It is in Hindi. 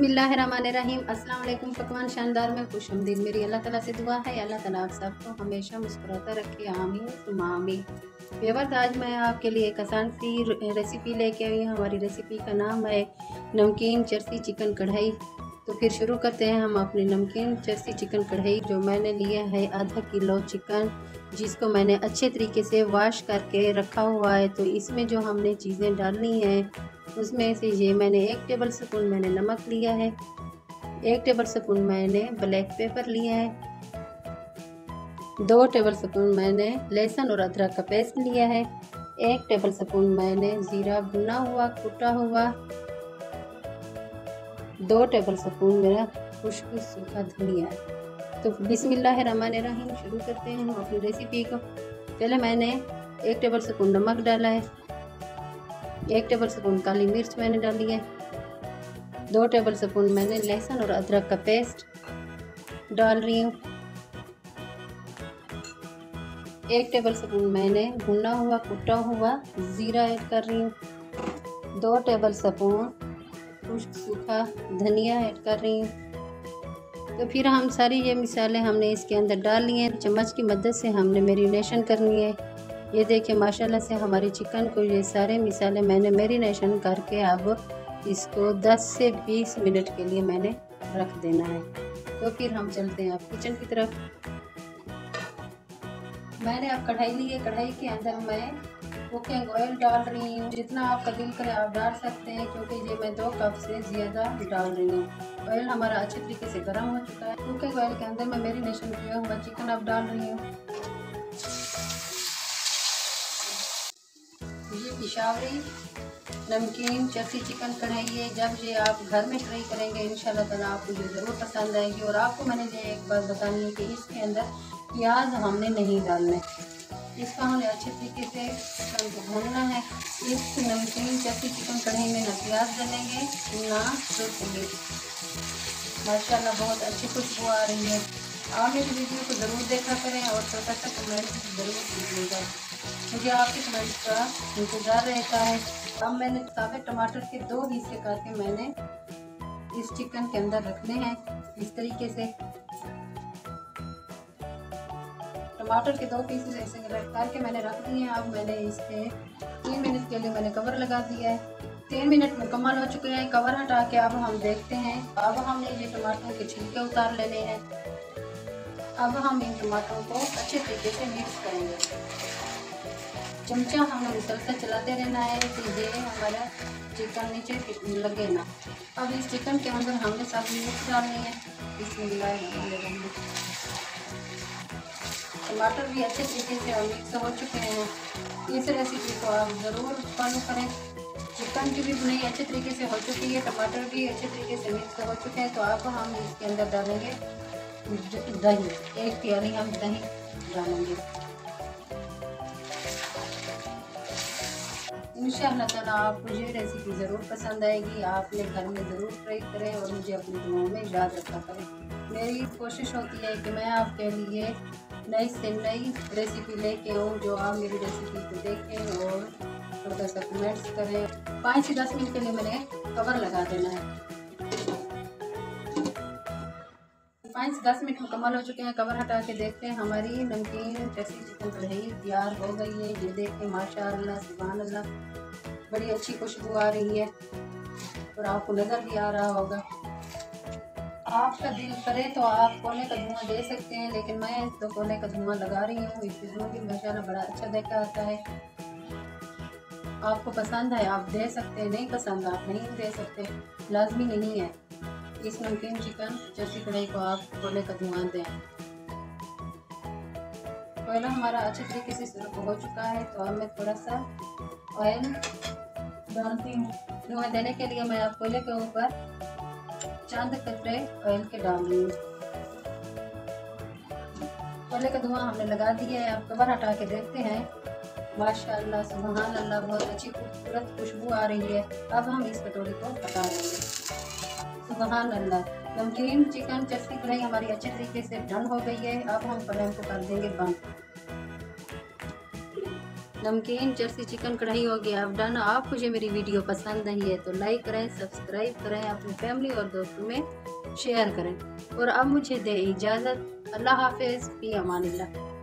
बिस्मिल्लाहिर्रहमानिर्रहीम। अस्सलाम वालेकुम। पकवान शानदार में खुशआमदीद। मेरी अल्लाह ताला से दुआ है, अल्लाह ताला आप सबको हमेशा मुस्कुराता रखे, आमीन सुम्मा आमीन। व्यूअर्स, आज मैं आपके लिए एक आसान सी रेसिपी लेके आई हूँ। हमारी रेसिपी का नाम है नमकीन चरसी चिकन कढ़ाई। तो फिर शुरू करते हैं हम अपनी नमकीन चरसी चिकन कढ़ाई। जो मैंने लिया है आधा किलो चिकन, जिसको मैंने अच्छे तरीके से वॉश करके रखा हुआ है। तो इसमें जो हमने चीज़ें डालनी हैं उसमें से ये मैंने 1 टेबल स्पून मैंने नमक लिया है, 1 टेबल स्पून मैंने ब्लैक पेपर लिया है, 2 टेबल स्पून मैंने लहसुन और अदरक का पेस्ट लिया है, 1 टेबल स्पून मैंने जीरा भुना हुआ कुटा हुआ, 2 टेबल स्पून मेरा खुश्क सूखा धनिया है। तो बिस्मिल्लाहिर्रहमानिर्रहीम शुरू करते हैं हम अपनी रेसिपी को। पहले मैंने 1 टेबल स्पून नमक डाला है, 1 टेबल स्पून काली मिर्च मैंने डाली है, 2 टेबल स्पून मैंने लहसुन और अदरक का पेस्ट डाल रही हूँ, 1 टेबल स्पून मैंने भुना हुआ कुटा हुआ ज़ीरा ऐड कर रही हूँ, 2 टेबल स्पून खुश्क सूखा धनिया ऐड कर रही हूँ। तो फिर हम सारी ये मिसाले हमने इसके अंदर डाल लिए हैं। चम्मच की मदद से हमने मैरिनेशन करनी है। ये देखिए माशाल्लाह से हमारी चिकन को ये सारे मिसाले मैंने मैरिनेशन करके अब इसको 10 से 20 मिनट के लिए मैंने रख देना है। तो फिर हम चलते हैं अब किचन की तरफ। मैंने अब कढ़ाई ली है, कढ़ाई के अंदर मैं कुकिंग ऑयल डाल रही हूँ। जितना आपका दिल करे आप डाल सकते हैं, क्योंकि ये मैं 2 कप से ज़्यादा डाल रही हूँ। ऑयल हमारा अच्छे तरीके से गर्म हो चुका है। कुकिंग ऑयल के अंदर मैं मैरिनेशन किया हुआ चिकन अब डाल रही हूँ। ये पिशावरी नमकीन चरसी चिकन कढ़ाई है। जब ये आप घर में ट्राई करेंगे इंशाल्लाह ताला आपको ये ज़रूर पसंद आएगी। और आपको मैंने ये एक बात बतानी है कि इसके अंदर प्याज हमने नहीं डालना है। इसका हमें अच्छे तरीके से चिकन को भूनना है। इस नमकीन चरसी चिकन कढ़ाई में ना प्याज डालेंगे ना सूखेंगे। माशाल्लाह बहुत अच्छी खुशबू आ रही है। आप इस वीडियो को ज़रूर देखा करें और छोटा सा कमेंट ज़रूर कीजिएगा। मुझे आपके कमेंट का इंतज़ार रहता है। अब मैंने साबुत टमाटर के 2 हिस्से करके मैंने इस चिकन के अंदर रखने हैं। इस तरीके से टमाटर के 2 पीसेस ऐसे करके मैंने रख दिए हैं। अब मैंने इसके 3 मिनट के लिए मैंने कवर लगा दिया है। 3 मिनट मुकम्मल हो चुके हैं। कवर हटा के अब हम देखते हैं। अब हमने ये टमाटरों के छिलके उतार लेने हैं। अब हम इन टमाटरों को अच्छे तरीके से मिक्स करेंगे। चमचा हमें मुसलसल चलाते रहना है कि ये हमारा चिकन नीचे लगे ना। अब इस चिकन के अंदर हमने सब मिर्च डालनी है। बिस्मिल्लाह। टमाटर भी अच्छे तरीके से मिक्स हो चुके हैं। इस रेसिपी को आप ज़रूर फॉलो करें। चिकन की भी बुनाई अच्छे तरीके से हो चुकी है, टमाटर भी अच्छे तरीके से मिक्स हो चुके हैं। तो अब हम इसके अंदर डालेंगे दही। 1 प्याली हम दही डालेंगे। इंशाअल्लाह ताला आपको ये रेसिपी ज़रूर पसंद आएगी। आपने घर में ज़रूर ट्राई करें और मुझे अपनी दुआओं में याद रखा करें। मेरी कोशिश होती है कि मैं आपके लिए नई से नई रेसिपी लेके आऊँ, जो आप मेरी रेसिपी को देखें और थोड़ा सा कमेंट्स करें। 5 से 10 मिनट के लिए मैंने कवर लगा देना है। 5 से 10 मिनट मुकम्मल हो चुके हैं। कवर हटा के देखते हैं हमारी नमकीन चरसी चिकन कढ़ाई तैयार हो गई है। ये देखते माशाअल्लाह सुभान अल्लाह, बड़ी अच्छी खुशबू आ रही है और आपको नज़र भी आ रहा होगा। आपका दिल करे तो आप कोले का धुआं दे सकते हैं, लेकिन मैं तो कोले का धुआं लगा रही हूँ। इससे धुआं भी माशाअल्लाह बड़ा अच्छा देखा आता है। आपको पसंद है आप दे सकते हैं, नहीं पसंद आप नहीं दे सकते, लाजमी नहीं है। इस नमकीन चिकन चरसी कढ़ाई को आप कोले का धुआं दें। कोयला हमारा अच्छे तरीके से सर्व हो चुका है। तो अब मैं थोड़ा सा ऑयल डालती हूँ। धुआं देने के लिए मैं आप कोयले के ऊपर चंद कतरे ऑयल के डाल रही हूँ। कोयले का धुआं हमने लगा दिया है। अब कवर हटा के देखते हैं। माशाअल्लाह सुभान अल्लाह, बहुत अच्छी खूबसूरत खुशबू आ रही है। अब हम इस कटोरी को हटा लेंगे। सुभान अल्लाह, नमकीन चिकन चरसी कढ़ाई हमारी अच्छे तरीके से डन हो गई है। अब हम फ्लेम को कर देंगे बंद। नमकीन जर्सी चिकन कढ़ाई हो गया अब डन। आपको जो मेरी वीडियो पसंद आई है तो लाइक करें, सब्सक्राइब करें, अपनी फैमिली और दोस्तों में शेयर करें। और अब मुझे दे इजाज़त। अल्लाह हाफिज़, फी अमानिल्लाह।